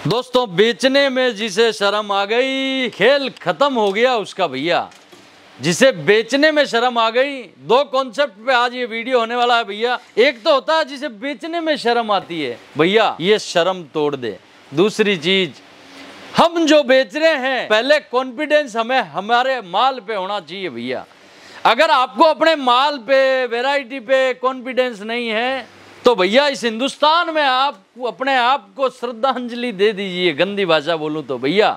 दोस्तों, बेचने में जिसे शर्म आ गई, खेल खत्म हो गया उसका भैया। जिसे बेचने में शर्म आ गई, दो कॉन्सेप्ट पे आज ये वीडियो होने वाला है भैया। एक तो होता है जिसे बेचने में शर्म आती है भैया, ये शर्म तोड़ दे। दूसरी चीज, हम जो बेच रहे हैं, पहले कॉन्फिडेंस हमें हमारे माल पे होना चाहिए भैया। अगर आपको अपने माल पे, वैरायटी पे कॉन्फिडेंस नहीं है तो भैया इस हिंदुस्तान में आप अपने आप को श्रद्धांजलि दे दीजिए। गंदी भाषा बोलूं तो भैया,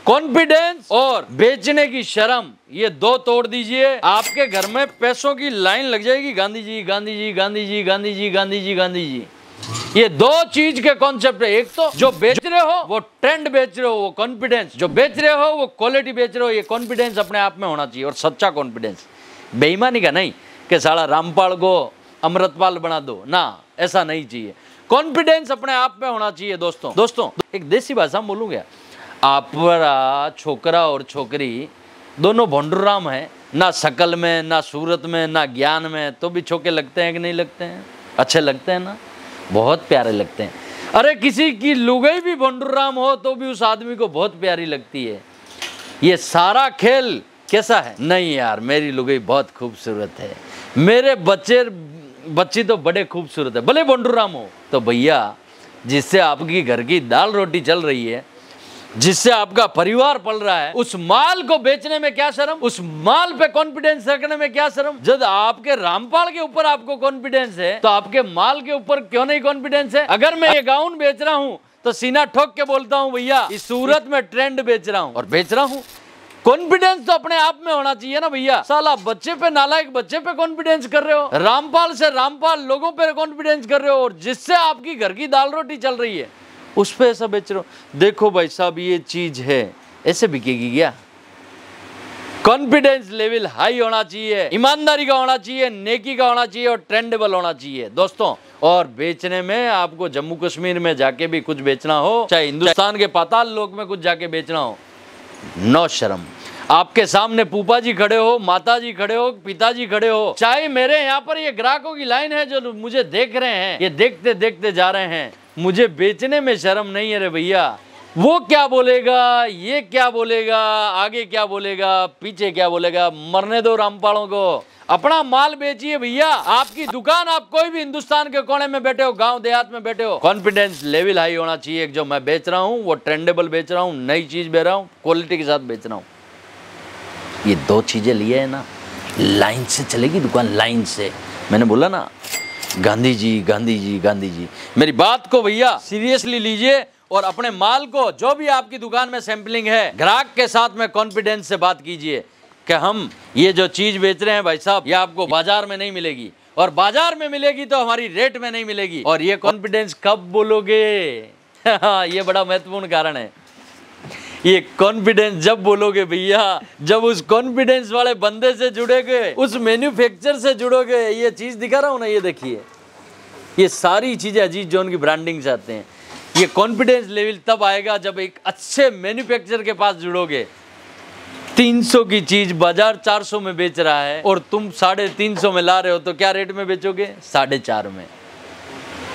कॉन्फिडेंस और बेचने की शर्म, ये दो तोड़ दीजिए। आपके घर में पैसों की लाइन लग जाएगी। गांधी जी, गांधी जी, गांधी जी, गांधी जी, गांधी जी, गांधी जी। ये दो चीज के कॉन्सेप्ट है। एक तो जो बेच रहे हो वो ट्रेंड बेच रहे हो, वो कॉन्फिडेंस। जो बेच रहे हो वो क्वालिटी बेच रहे हो, ये कॉन्फिडेंस अपने आप में होना चाहिए। और सच्चा कॉन्फिडेंस, बेईमानी का नहीं कि साला रामपाल को अमृतपाल बना दो ना, ऐसा नहीं चाहिए। कॉन्फिडेंस अपने आप में होना चाहिए। दोस्तों एक देसी भाषा में बोलूंगा, आपरा छोकरा और छोकरी दोनों भोंडूराम है, ना शकल में, ना सूरत में, ना ज्ञान में, तो भी छोके लगते हैं कि नहीं लगते हैं? अच्छे लगते हैं ना, बहुत प्यारे लगते हैं। अरे किसी की लुगाई भी भोंडूराम हो तो भी उस आदमी को बहुत प्यारी लगती है। ये सारा खेल कैसा है? नहीं यार, मेरी लुगाई बहुत खूबसूरत है, मेरे बच्ची तो बड़े खूबसूरत है, भले भोंडूराम हो। तो भैया, जिससे आपकी घर की दाल रोटी चल रही है, जिससे आपका परिवार पल रहा है, उस माल को बेचने में क्या शर्म? उस माल पे कॉन्फिडेंस रखने में क्या शर्म? जब आपके रामपाल के ऊपर आपको कॉन्फिडेंस है तो आपके माल के ऊपर क्यों नहीं कॉन्फिडेंस है? अगर मैं ये गाउन बेच रहा हूं तो सीना ठोक के बोलता हूं भैया, इस सूरत में ट्रेंड बेच रहा हूं और बेच रहा हूं। कॉन्फिडेंस तो अपने आप में होना चाहिए ना भैया। साला बच्चे पे, नालायक बच्चे पे कॉन्फिडेंस कर रहे हो, रामपाल से रामपाल लोगों पे कॉन्फिडेंस कर रहे हो, और जिससे आपकी घर की दाल रोटी चल रही है उस पे ऐसा बेच रहे हो। देखो भाई साहब, ये चीज है, ऐसे बिकेगी क्या? कॉन्फिडेंस लेवल हाई होना चाहिए, ईमानदारी का होना चाहिए, नेकी का होना चाहिए और ट्रेंडेबल होना चाहिए दोस्तों। और बेचने में आपको जम्मू कश्मीर में जाके भी कुछ बेचना हो, चाहे हिंदुस्तान के पाताल लोक में कुछ जाके बेचना हो, नो शर्म। आपके सामने फूफा जी खड़े हो, माता जी खड़े हो, पिताजी खड़े हो, चाहे मेरे यहाँ पर ये ग्राहकों की लाइन है जो मुझे देख रहे हैं, ये देखते देखते जा रहे हैं, मुझे बेचने में शर्म नहीं है रे भैया। वो क्या बोलेगा, ये क्या बोलेगा, आगे क्या बोलेगा, पीछे क्या बोलेगा, मरने दो रामपालों को। अपना माल बेचिए भैया। आपकी दुकान, आप कोई भी हिंदुस्तान के कोने में बैठे हो, गांव देहात में बैठे हो, कॉन्फिडेंस लेवल हाई होना चाहिए। जो मैं बेच रहा हूँ वो ट्रेंडेबल बेच रहा हूँ, नई चीज बेच रहा हूँ, क्वालिटी के साथ बेच रहा हूँ। ये दो चीजें लिए है ना, लाइन से चलेगी दुकान, लाइन से। मैंने बोला ना, गांधी जी, गांधी जी, गांधी जी। मेरी बात को भैया सीरियसली लीजिए और अपने माल को, जो भी आपकी दुकान में सैंपलिंग है, ग्राहक के साथ में कॉन्फिडेंस से बात कीजिए कि हम ये जो चीज बेच रहे हैं भाई साहब, ये आपको बाजार में नहीं मिलेगी, और बाजार में मिलेगी तो हमारी रेट में नहीं मिलेगी। और ये कॉन्फिडेंस कब बोलोगे? ये बड़ा महत्वपूर्ण कारण है। ये कॉन्फिडेंस जब बोलोगे भैया, जब उस कॉन्फिडेंस वाले बंदे से जुड़ोगे, उस मैन्युफैक्चर से जुड़ोगे। ये चीज दिखा रहा हूं ना, ये देखिए, ये सारी चीजें अजीज जोन की ब्रांडिंग से आते हैं। ये कॉन्फिडेंस लेवल तब आएगा जब एक अच्छे मैन्युफैक्चरर के पास जुड़ोगे। 300 की चीज बाजार 400 में बेच रहा है और तुम 350 में ला रहे हो, तो क्या रेट में बेचोगे? 4.5 में।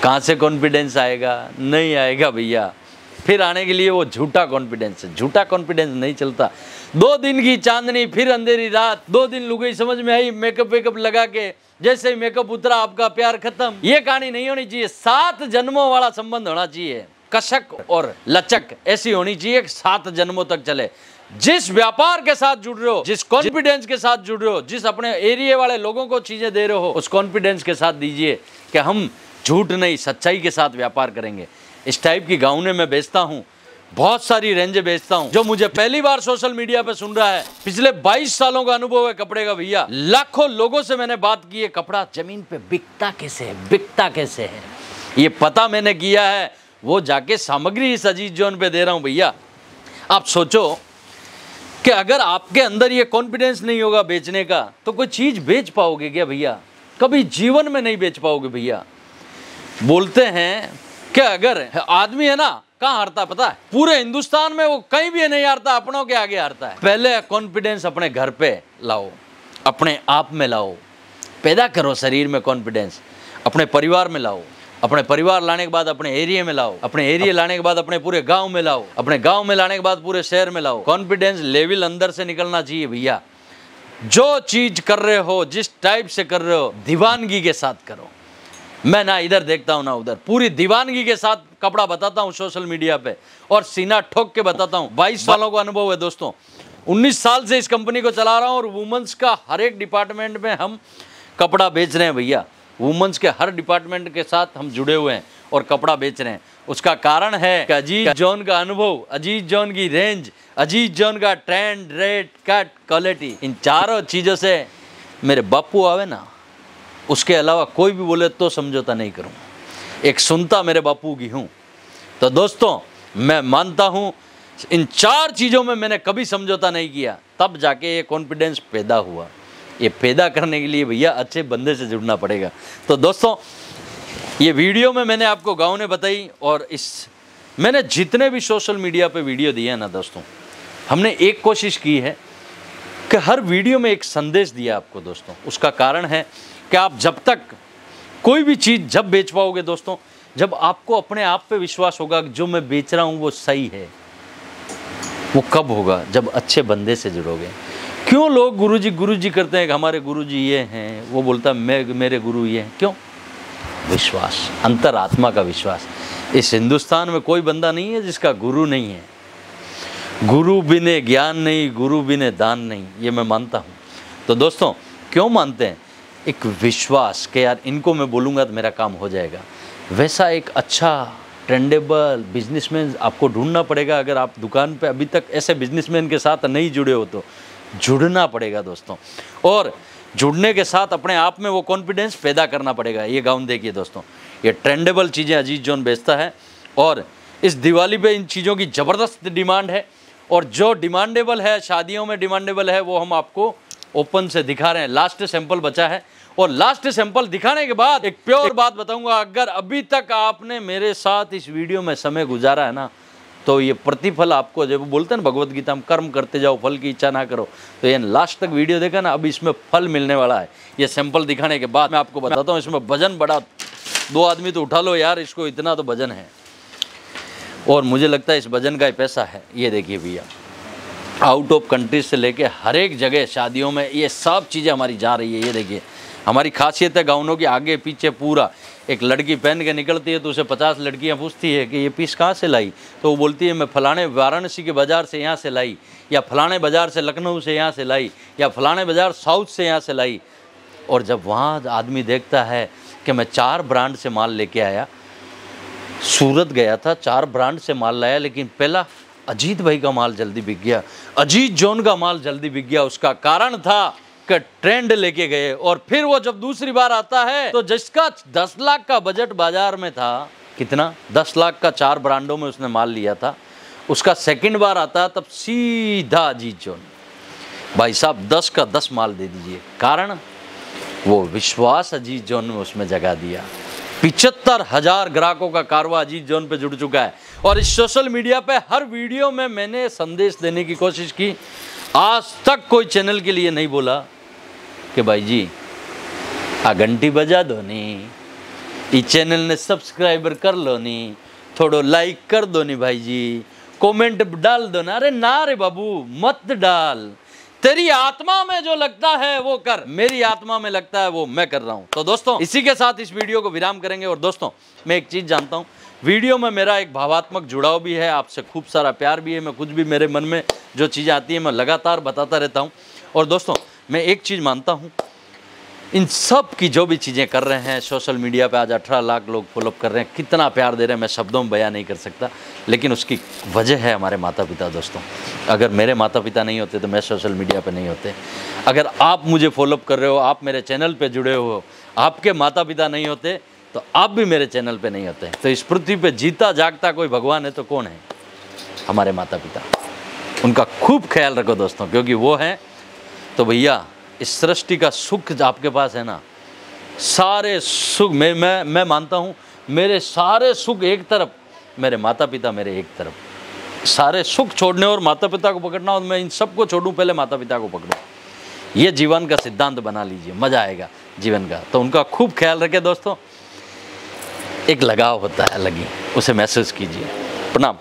कहां से कॉन्फिडेंस आएगा? नहीं आएगा भैया। फिर आने के लिए वो झूठा कॉन्फिडेंस है। झूठा कॉन्फिडेंस नहीं चलता। 2 दिन की चांदनी फिर अंधेरी रात, 2 दिन लुगाई समझ में आई, मेकअप वेकअप लगा के, जैसे ही मेकअप उतरा आपका प्यार खत्म। ये कहानी नहीं होनी चाहिए। 7 जन्मों वाला संबंध होना चाहिए। कशक और लचक ऐसी होनी चाहिए कि 7 जन्मों तक चले। जिस व्यापार के साथ जुड़ रहे हो, जिस कॉन्फिडेंस के साथ जुड़ रहे हो, जिस अपने एरिया वाले लोगों को चीजें दे रहे हो, उस कॉन्फिडेंस के साथ दीजिए कि हम झूठ नहीं, सच्चाई के साथ व्यापार करेंगे। इस टाइप की गाउनें मैं बेचता हूँ, बहुत सारी रेंजें बेचता हूँ। जो मुझे पहली बार सोशल मीडिया पे सुन रहा है, पिछले 22 सालों का अनुभव है कपड़े का भैया। लाखों लोगों से मैंने बात की है, कपड़ा जमीन पे बिकता कैसे है, बिकता कैसे है, ये पता मैंने किया है। वो जाके सामग्री इस अजीज जोन पे दे रहा हूँ भैया। आप सोचो कि अगर आपके अंदर ये कॉन्फिडेंस नहीं होगा बेचने का, तो कोई चीज बेच पाओगे क्या भैया? कभी जीवन में नहीं बेच पाओगे भैया। बोलते हैं कि अगर आदमी है ना, कहाँ हारता पता है? पूरे हिंदुस्तान में वो कहीं भी नहीं हारता, अपनों के आगे हारता है। पहले कॉन्फिडेंस अपने घर पे लाओ, अपने आप में लाओ, पैदा करो शरीर में कॉन्फिडेंस, अपने परिवार में लाओ, अपने परिवार लाने के बाद अपने एरिया में लाओ, अपने एरिया लाने के बाद अपने पूरे गांव में लाओ, अपने गांव में लाने के बाद पूरे शहर में लाओ। कॉन्फिडेंस लेवल अंदर से निकलना चाहिए भैया। जो चीज कर रहे हो, जिस टाइप से कर रहे हो, दीवानगी के साथ करो। मैं ना इधर देखता हूं ना उधर, पूरी दीवानगी के साथ कपड़ा बताता हूं सोशल मीडिया पे और सीना ठोक के बताता हूं। 22 सालों का अनुभव है दोस्तों, 19 साल से इस कंपनी को चला रहा हूं और वुमेन्स का हर एक डिपार्टमेंट में हम कपड़ा बेच रहे हैं भैया। वुमेन्स के हर डिपार्टमेंट के साथ हम जुड़े हुए हैं और कपड़ा बेच रहे हैं। उसका कारण है कि अजीज जॉन का अनुभव, अजीज जॉन की रेंज, अजीज जॉन का ट्रेंड, रेट, कट, क्वालिटी, इन चारों चीज़ों से मेरे बापू आवे ना, उसके अलावा कोई भी बोले तो समझौता नहीं करूँ। एक सुनता मेरे बापू की हूँ। तो दोस्तों मैं मानता हूँ इन 4 चीज़ों में मैंने कभी समझौता नहीं किया, तब जाके ये कॉन्फिडेंस पैदा हुआ। ये पैदा करने के लिए भैया अच्छे बंदे से जुड़ना पड़ेगा। तो दोस्तों ये वीडियो में मैंने आपको गाँव ने बताई और मैंने जितने भी सोशल मीडिया पे वीडियो दिए हैं ना दोस्तों, हमने एक कोशिश की है कि हर वीडियो में एक संदेश दिया आपको दोस्तों। उसका कारण है कि आप जब तक कोई भी चीज़ जब बेच पाओगे दोस्तों, जब आपको अपने आप पे विश्वास होगा कि जो मैं बेच रहा हूँ वो सही है। वो कब होगा? जब अच्छे बंदे से जुड़ोगे। क्यों लोग गुरुजी करते हैं कि हमारे गुरुजी ये हैं, वो बोलता है मेरे गुरु ये हैं। क्यों? विश्वास, अंतरात्मा का विश्वास। इस हिंदुस्तान में कोई बंदा नहीं है जिसका गुरु नहीं है। गुरु बिने ज्ञान नहीं, गुरु बिने दान नहीं, ये मैं मानता हूँ। तो दोस्तों क्यों मानते हैं? एक विश्वास कि यार इनको मैं बोलूँगा तो मेरा काम हो जाएगा। वैसा एक अच्छा ट्रेंडेबल बिजनेसमैन आपको ढूंढना पड़ेगा। अगर आप दुकान पे अभी तक ऐसे बिजनेसमैन के साथ नहीं जुड़े हो तो जुड़ना पड़ेगा दोस्तों, और जुड़ने के साथ अपने आप में वो कॉन्फिडेंस पैदा करना पड़ेगा। ये गाउन देखिए दोस्तों, ये ट्रेंडेबल चीज़ें अजीज जॉन बेचता है और इस दिवाली पे इन चीज़ों की ज़बरदस्त डिमांड है। और जो डिमांडेबल है, शादियों में डिमांडेबल है, वो हम आपको ओपन से दिखा रहे हैं। लास्ट सैंपल बचा है और लास्ट सैंपल दिखाने के बाद एक प्योर बात बताऊंगा। अगर अभी तक आपने मेरे साथ इस वीडियो में समय गुजारा है ना, तो ये प्रतिफल आपको, जब बोलते हैं ना भगवत गीता में कर्म करते जाओ फल की इच्छा ना करो, तो ये लास्ट तक वीडियो देखा ना, अब इसमें फल मिलने वाला है। ये सैंपल दिखाने के बाद मैं आपको बताता हूँ। इसमें वजन बड़ा, 2 आदमी तो उठा लो यार, इसको इतना तो वजन है और मुझे लगता है इस वजन का ही पैसा है। ये देखिए भैया, आउट ऑफ कंट्री से लेके हर एक जगह शादियों में ये सब चीज़ें हमारी जा रही है। ये देखिए हमारी खासियत है गाउनों की, आगे पीछे पूरा। एक लड़की पहन के निकलती है तो उसे 50 लड़कियां पूछती है कि ये पीस कहाँ से लाई, तो वो बोलती है मैं फलाने वाराणसी के बाज़ार से यहाँ से लाई, या फलाने बाज़ार से लखनऊ से यहाँ से लाई, या फलाने बाज़ार साउथ से यहाँ से लाई। और जब वहाँ आदमी देखता है कि मैं 4 ब्रांड से माल लेके आया, सूरत गया था, 4 ब्रांड से माल लाया, लेकिन पहला अजीत भाई का माल जल्दी बिक गया, अजीत जॉन का माल जल्दी बिक गया। उसका कारण था कि ट्रेंड लेके गए। और फिर वो जब दूसरी बार आता है तो जिसका 10 लाख का बजट बाजार में था, कितना 10 लाख का 4 ब्रांडों में उसने माल लिया था, उसका सेकंड बार आता है तब सीधा अजीत जॉन, भाई साहब 10 का 10 माल दे दीजिए। कारण वो विश्वास अजीत जॉन ने उसमें जगा दिया। 75,000 ग्राहकों का कारवा अजीत जॉन पे जुड़ चुका है। और इस सोशल मीडिया पे हर वीडियो में मैंने संदेश देने की कोशिश की। आज तक कोई चैनल के लिए नहीं बोला कि भाई जी आ घंटी बजा दो नी, इस चैनल ने सब्सक्राइबर कर लो नी, थोड़ो लाइक कर दो नी भाई जी, कमेंट डाल दो ना। अरे ना रे बाबू, मत डाल। तेरी आत्मा में जो लगता है वो कर, मेरी आत्मा में लगता है वो मैं कर रहा हूं। तो दोस्तों इसी के साथ इस वीडियो को विराम करेंगे। और दोस्तों मैं एक चीज जानता हूं, वीडियो में मेरा एक भावात्मक जुड़ाव भी है, आपसे खूब सारा प्यार भी है। मैं कुछ भी मेरे मन में जो चीज़ें आती हैं मैं लगातार बताता रहता हूं। और दोस्तों मैं एक चीज़ मानता हूं, इन सब की जो भी चीज़ें कर रहे हैं सोशल मीडिया पे, आज 18 लाख लोग फॉलो कर रहे हैं, कितना प्यार दे रहे हैं मैं शब्दों में बयां नहीं कर सकता। लेकिन उसकी वजह है हमारे माता पिता। दोस्तों अगर मेरे माता पिता नहीं होते तो मैं सोशल मीडिया पे नहीं होते। अगर आप मुझे फॉलो कर रहे हो, आप मेरे चैनल पे जुड़े हो, आपके माता पिता नहीं होते तो आप भी मेरे चैनल पे नहीं होते। तो इस पृथ्वी पे जीता जागता कोई भगवान है तो कौन है? हमारे माता पिता। उनका खूब ख्याल रखो दोस्तों, क्योंकि वो हैं तो भैया इस सृष्टि का सुख आपके पास है ना, सारे सुख मैं मानता हूँ, मेरे सारे सुख एक तरफ, मेरे माता पिता मेरे एक तरफ। सारे सुख छोड़ने और माता पिता को पकड़ना, और मैं इन सबको छोड़ूं पहले माता पिता को पकड़ूं, ये जीवन का सिद्धांत बना लीजिए, मज़ा आएगा जीवन का। तो उनका खूब ख्याल रखें दोस्तों। एक लगाव होता है अलग ही, उसे महसूस कीजिए। प्रणाम।